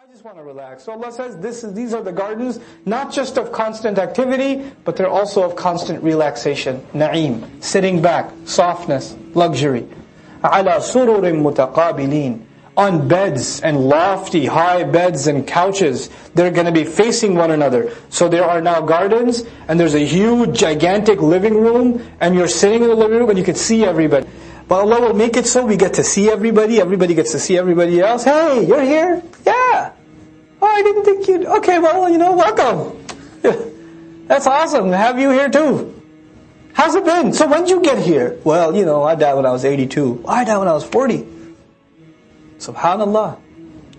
I just want to relax. So Allah says these are the gardens, not just of constant activity, but they're also of constant relaxation. Na'im, sitting back, softness, luxury. عَلَى سُرُرٍ مُتَقَابِلِينَ, on beds and lofty, high beds and couches. They're going to be facing one another. So there are now gardens, and there's a huge, gigantic living room, and you're sitting in the living room and you can see everybody. But Allah will make it so we get to see everybody gets to see everybody else. Hey, you're here? Yeah. Oh, I didn't think you'd... Okay, well, welcome. That's awesome to have you here too. How's it been? So when did you get here? Well, I died when I was 82. I died when I was 40. Subhanallah.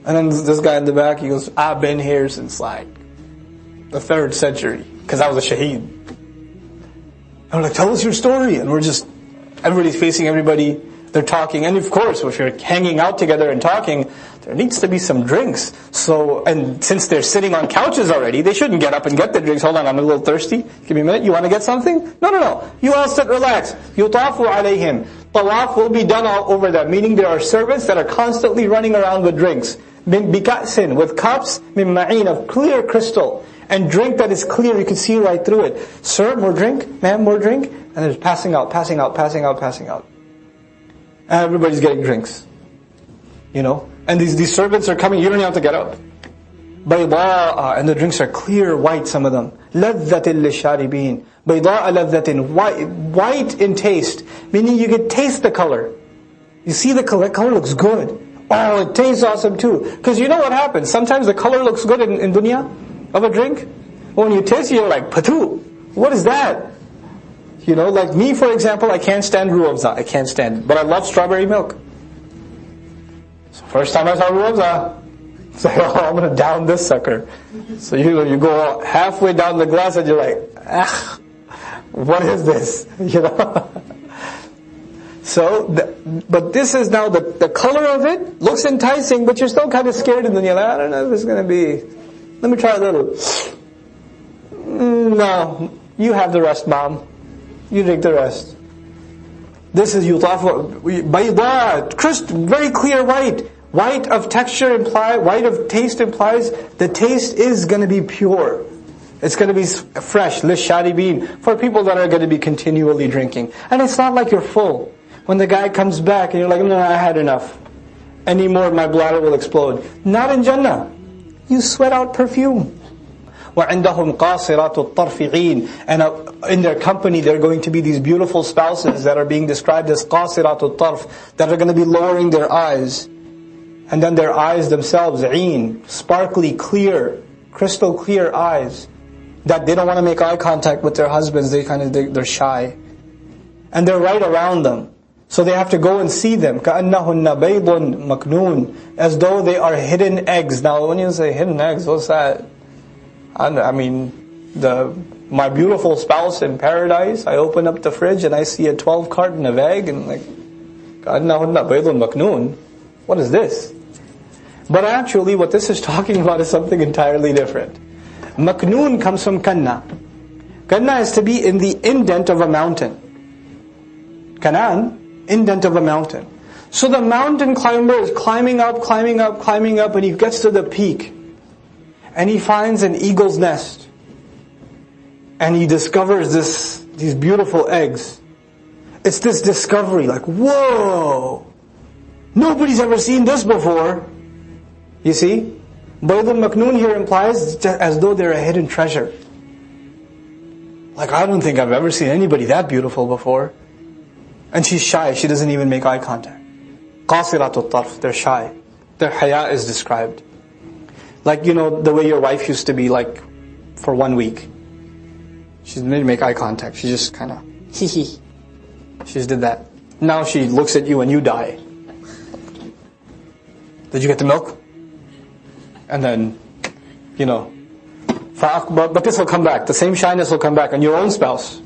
And then this guy in the back, he goes, I've been here since the 3rd century, because I was a shaheed. And we're like, tell us your story. And everybody's facing everybody, they're talking. And of course, if you're hanging out together and talking, there needs to be some drinks. And since they're sitting on couches already, they shouldn't get up and get the drinks. Hold on, I'm a little thirsty. Give me a minute. You want to get something? No. You all sit, relax. يُطَافُ عَلَيْهِمْ. Tawaf will be done all over them, meaning there are servants that are constantly running around with drinks. بِكَأْسٍ, with cups, مِن مَعِينٍ, of clear crystal. And drink that is clear, you can see right through it. Sir, more drink? Ma'am, more drink? And there's passing out. And everybody's getting drinks. And these servants are coming, you don't have to get up. بَيْضَاءَ, and the drinks are clear white, some of them. لَذَّةٍ لِلشَّارِبِينَ. بَيْضَاءَ لَذَّةٍ, white in taste. Meaning you can taste the color. You see the color looks good. Oh, it tastes awesome too. Because you know what happens? Sometimes the color looks good in dunya of a drink. But when you taste it, you're like, patu, what is that? Like me, for example, I can't stand ruafza. I can't stand it. But I love strawberry milk. So first time I saw ruafza, it's like, oh, I'm going to down this sucker. So you go halfway down the glass and you're like, what is this? So, but this is now the color of it looks enticing, but you're still kind of scared, and then you're like, I don't know if it's going to be. Let me try a little. No, you have the rest, Mom. You drink the rest. This is yutafu bayda, crystal, very clear white. White of texture white of taste implies the taste is going to be pure. It's going to be fresh, lisharibin, for people that are going to be continually drinking. And it's not like you're full. When the guy comes back and you're like, no, I had enough. Any more, my bladder will explode. Not in Jannah. You sweat out perfume. وَعِنْدَهُمْ قَاصِرَاتُ الطَّرْفِعِينَ, and in their company there are going to be these beautiful spouses that are being described as قَاصِرَاتُ الطَّرْفِ, that are going to be lowering their eyes. And then their eyes themselves, عين, sparkly, clear, crystal clear eyes, that they don't want to make eye contact with their husbands, they're shy. And they're right around them. So they have to go and see them. كَأَنَّهُنَّ بَيْضٌ مَكْنُونَ, as though they are hidden eggs. Now when you say hidden eggs, what's that? I mean, my beautiful spouse in paradise, I open up the fridge and I see a 12 carton of egg, and like, كَأَنَّهُنَّ بَيْضٌ مَكْنُونَ. What is this? But actually what this is talking about is something entirely different. Maknoon comes from kanna. Kanna is to be in the indent of a mountain. Kanan, indent of a mountain. So the mountain climber is climbing up, and he gets to the peak. And he finds an eagle's nest. And he discovers these beautiful eggs. It's this discovery, like, whoa! Nobody's ever seen this before. You see? Baydul Maknoon here implies as though they're a hidden treasure. Like, I don't think I've ever seen anybody that beautiful before. And she's shy, she doesn't even make eye contact. Qasiratul tarf, they're shy. Their haya is described. Like, the way your wife used to be, like, for 1 week. She didn't make eye contact, she just kind of, hee. She just did that. Now she looks at you and you die. Did you get the milk? And then, but this will come back. The same shyness will come back on your own spouse.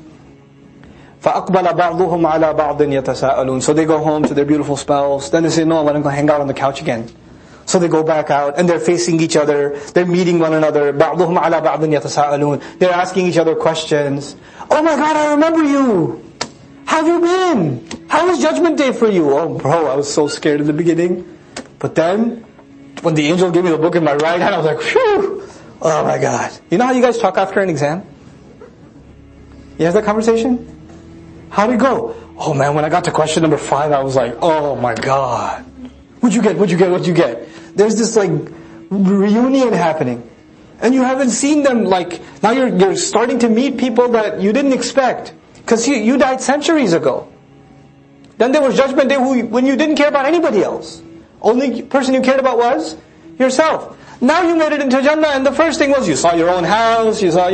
فَأَقْبَلَ بَعْضُهُمْ عَلَى بَعْضٍ يَتَسَاءَلُونَ. So they go home to their beautiful spouse. Then they say, no, let them go hang out on the couch again. So they go back out and they're facing each other. They're meeting one another. بَعْضُهُمْ عَلَى بَعْضٍ يَتَسَاءَلُونَ. They're asking each other questions. Oh my God, I remember you. How have you been? How was Judgment Day for you? Oh bro, I was so scared in the beginning. But then, when the angel gave me the book in my right hand, I was like, phew, oh my God. You know how you guys talk after an exam? You have that conversation? How'd it go? Oh man, when I got to question number 5, I was like, oh my God. What'd you get? What'd you get? What'd you get? There's this like reunion happening. And you haven't seen them like, now you're starting to meet people that you didn't expect. Because you died centuries ago. Then there was Judgment Day when you didn't care about anybody else. Only person you cared about was yourself. Now you made it into Jannah, and the first thing was you saw your own house, you saw,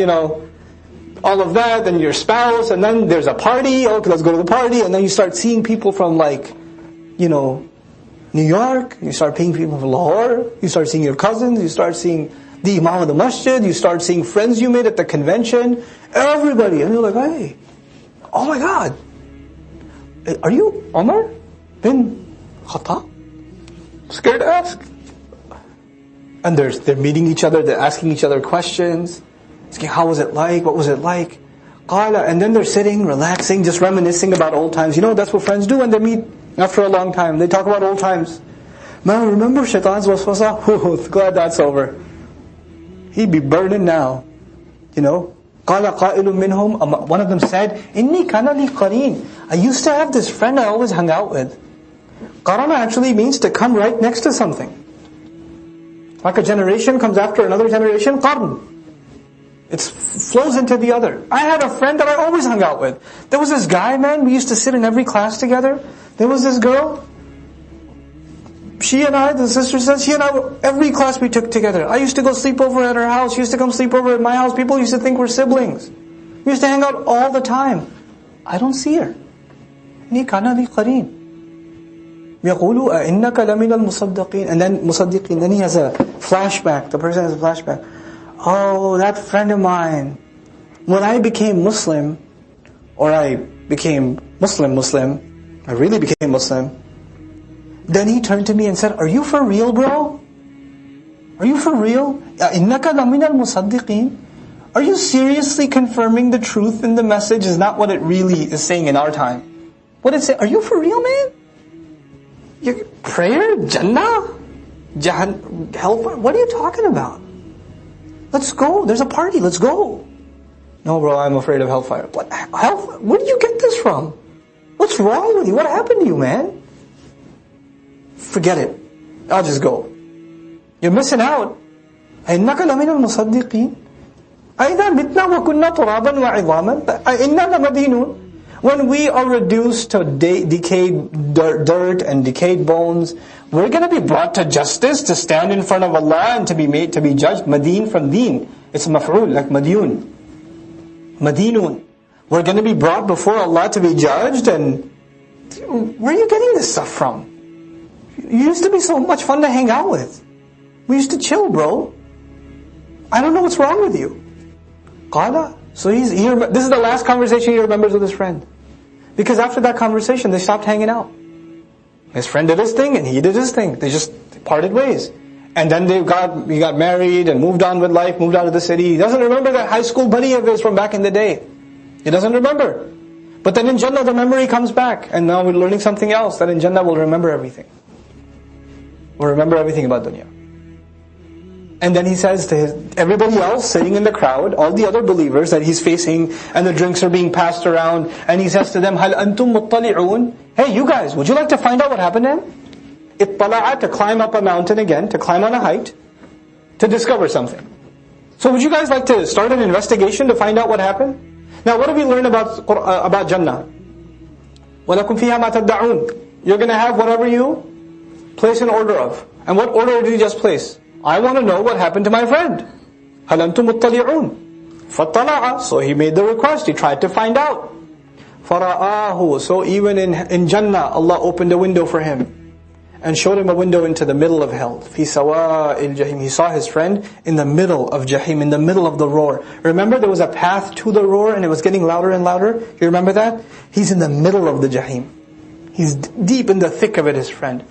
all of that, and your spouse, and then there's a party, okay, let's go to the party, and then you start seeing people from New York, you start seeing people from Lahore, you start seeing your cousins, you start seeing the Imam of the Masjid, you start seeing friends you made at the convention, everybody, and you're like, hey, oh my God, are you Umar bin Khattab? Scared to ask. And they're meeting each other, they're asking each other questions, asking how was it like, what was it like? Qala, and then they're sitting, relaxing, just reminiscing about old times. That's what friends do when they meet after a long time. They talk about old times. Man, remember Shaitan's waswasa? Glad that's over. He'd be burning now. Qala qa'ilun minhum, one of them said, Inni kana li qareen. I used to have this friend I always hung out with. Qarana actually means to come right next to something. Like a generation comes after another generation, qarn. It flows into the other. I had a friend that I always hung out with. There was this guy, man, we used to sit in every class together. There was this girl. She and I, the sister says, she and I, every class we took together. I used to go sleep over at her house. She used to come sleep over at my house. People used to think we're siblings. We used to hang out all the time. I don't see her. Ni kana li qareen. يقولوا أئنك لمن المصدقين. And then مصدقين. Then he has a flashback. The person has a flashback. Oh, that friend of mine. When I became Muslim, or I became Muslim, I really became Muslim. Then he turned to me and said, are you for real, bro? Are you for real? إِنَّكَ لَمِنَ الْمُصَدِّقِينَ. Are you seriously confirming the truth in the message is not what it really is saying in our time? What it say? Are you for real, man? Your prayer? Jannah? Hellfire? What are you talking about? Let's go. There's a party. Let's go. No, bro, I'm afraid of hellfire. What? Hellfire? Where did you get this from? What's wrong with you? What happened to you, man? Forget it. I'll just go. You're missing out. إِنَّكَ لَمِنَ الْمُصَدِّقِينَ أَإِذَا مِتْنَا وَكُنَّا تُرَابًا وَعِظَامًا أَإِنَّا لَمَدِينُونَ. When we are reduced to decayed dirt and decayed bones, we're going to be brought to justice, to stand in front of Allah and to be made to be judged. Madeen from deen. It's maf'ul, like madiyun. Madinun. We're going to be brought before Allah to be judged, and where are you getting this stuff from? You used to be so much fun to hang out with. We used to chill, bro. I don't know what's wrong with you. Qala. So this is the last conversation he remembers with his friend. Because after that conversation, they stopped hanging out. His friend did his thing and he did his thing. They just parted ways. And then he got married and moved on with life, moved out of the city. He doesn't remember that high school buddy of his from back in the day. He doesn't remember. But then in Jannah the memory comes back. And now we're learning something else, that in Jannah we'll remember everything. We'll remember everything about dunya. And then he says to everybody else sitting in the crowd, all the other believers that he's facing, and the drinks are being passed around, and he says to them, هَلْ أَنْتُمْ مُطَّلِعُونَ. Hey, you guys, would you like to find out what happened then? اطلع, to climb up a mountain again, to climb on a height, to discover something. So would you guys like to start an investigation to find out what happened? Now what do we learn about Jannah? وَلَكُمْ فِيهَا مَا تَدَّعُونَ. You're going to have whatever you place an order of. And what order did you just place? I want to know what happened to my friend. هَلْ أَنْتُمْ مُطَّلِعُونَ فَطَّلَعَ. So he made the request, he tried to find out. فَرَآهُ. So even in Jannah, Allah opened a window for him and showed him a window into the middle of hell. فِي سَوَاءِ الْجَحِيمِ. He saw his friend in the middle of Jahim, in the middle of the roar. Remember there was a path to the roar and it was getting louder and louder? You remember that? He's in the middle of the Jahim. He's deep in the thick of it, his friend.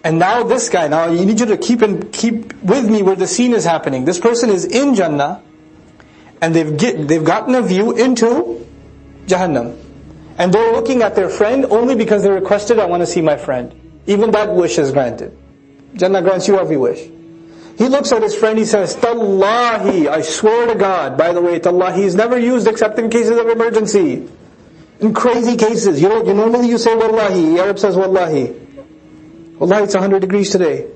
And now this guy, now you need you to keep with me where the scene is happening. This person is in Jannah, and they've gotten a view into Jahannam. And they're looking at their friend only because they requested, I want to see my friend. Even that wish is granted. Jannah grants you every wish. He looks at his friend, he says, Tallahi, I swear to God. By the way, Tallahi is never used except in cases of emergency. In crazy cases. You normally you say Wallahi. Arab says Wallahi. Wallahi, it's 100 degrees today.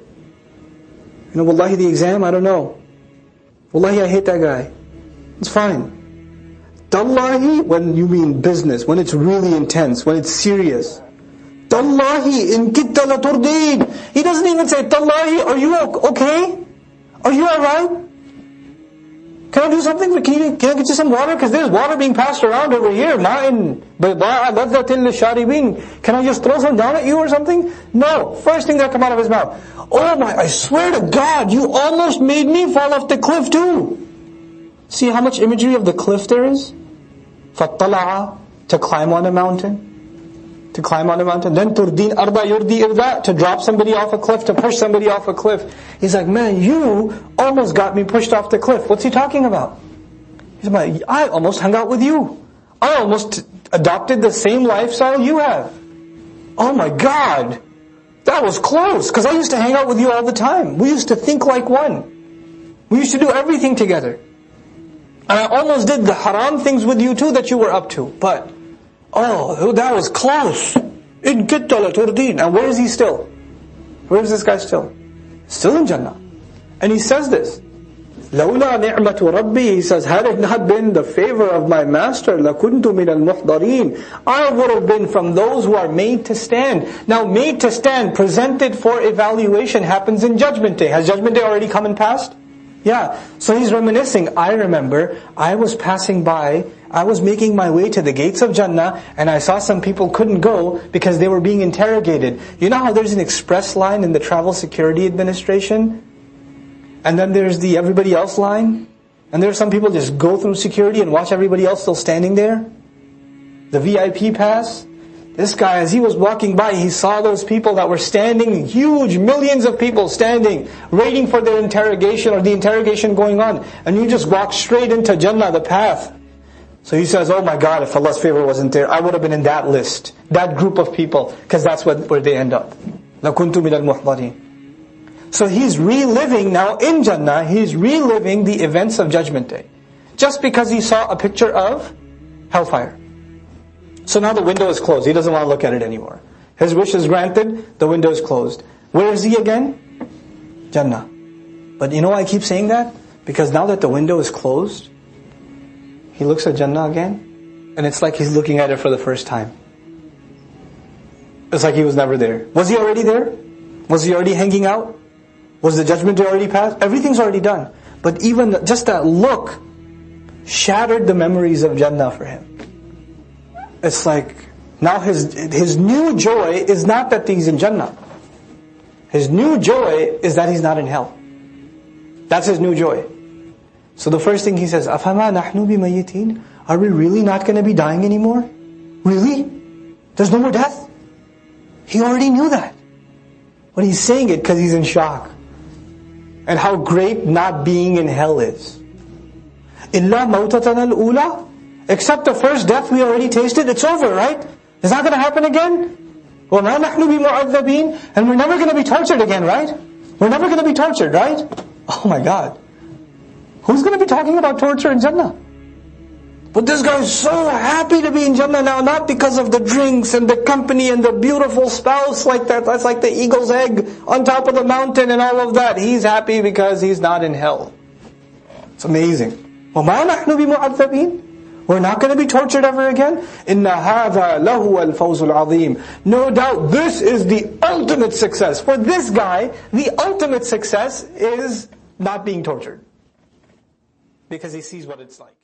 Wallahi, the exam, I don't know. Wallahi, I hate that guy. It's fine. Tallahi, when you mean business, when it's really intense, when it's serious. Tallahi, in kitta la turdin. He doesn't even say, Tallahi, are you okay? Are you alright? Can I do something? Can I get you some water? Because there's water being passed around over here. Ma'in bayda'a ladhatin lisharibin. Can I just throw some down at you or something? No. First thing that come out of his mouth. Oh my, I swear to God, you almost made me fall off the cliff too. See how much imagery of the cliff there is? فَطَّلَعَ, to climb on a mountain. To climb on a mountain. Then turdin arda yurdi irda, to drop somebody off a cliff, to push somebody off a cliff. He's like, man, you almost got me pushed off the cliff. What's he talking about? He's like, I almost hung out with you. I almost adopted the same lifestyle you have. Oh my God. That was close. Because I used to hang out with you all the time. We used to think like one. We used to do everything together. And I almost did the haram things with you too that you were up to. But oh, that was close. In kitta la turdin. And where is he still? Where is this guy still? Still in Jannah. And he says this. لَوْلَا نِعْمَةُ رَبِّي. He says, had it not been the favor of my master, لَكُنْتُ مِنَ الْمُحْضَرِينَ. I would have been from those who are made to stand. Now, made to stand, presented for evaluation, happens in Judgment Day. Has Judgment Day already come and passed? Yeah. So he's reminiscing. I remember, I was passing by, I was making my way to the gates of Jannah, and I saw some people couldn't go because they were being interrogated. You know how there's an express line in the Travel Security Administration? And then there's the everybody else line? And there are some people just go through security and watch everybody else still standing there? The VIP pass? This guy, as he was walking by, he saw those people that were standing, huge millions of people standing, waiting for their interrogation or the interrogation going on. And you just walk straight into Jannah, the path. So he says, oh my God, if Allah's favor wasn't there, I would have been in that list, that group of people, because that's where they end up. لَكُنْتُ مِنَ الْمُحْضَرِينَ. So he's reliving now in Jannah, he's reliving the events of Judgment Day. Just because he saw a picture of hellfire. So now the window is closed. He doesn't want to look at it anymore. His wish is granted, the window is closed. Where is he again? Jannah. But you know why I keep saying that? Because now that the window is closed, he looks at Jannah again, and it's like he's looking at it for the first time. It's like he was never there. Was he already there? Was he already hanging out? Was the Judgment Day already passed? Everything's already done. But even just that look shattered the memories of Jannah for him. It's like, now his new joy is not that he's in Jannah. His new joy is that he's not in hell. That's his new joy. So the first thing he says, أَفَمَا نَحْنُ بِمَيِّتِينَ. Are we really not going to be dying anymore? Really? There's no more death? He already knew that. But he's saying it because he's in shock. And how great not being in hell is. إِلَّا مَوْتَتَنَا الْأُولَى. Except the first death we already tasted, it's over, right? It's not going to happen again? وَمَا نَحْنُ بِمُعَذَّبِينَ. And we're never going to be tortured again, right? We're never going to be tortured, right? Oh my God. Who's going to be talking about torture in Jannah? But this guy is so happy to be in Jannah now, not because of the drinks and the company and the beautiful spouse like that. That's like the eagle's egg on top of the mountain and all of that. He's happy because he's not in hell. It's amazing. وَمَا نَحْنُ بِمُعَذَّبِينَ. We're not going to be tortured ever again. إِنَّ هَذَا لَهُوَ الْفَوْزُ الْعَظِيمُ. No doubt this is the ultimate success. For this guy, the ultimate success is not being tortured. Because he sees what it's like.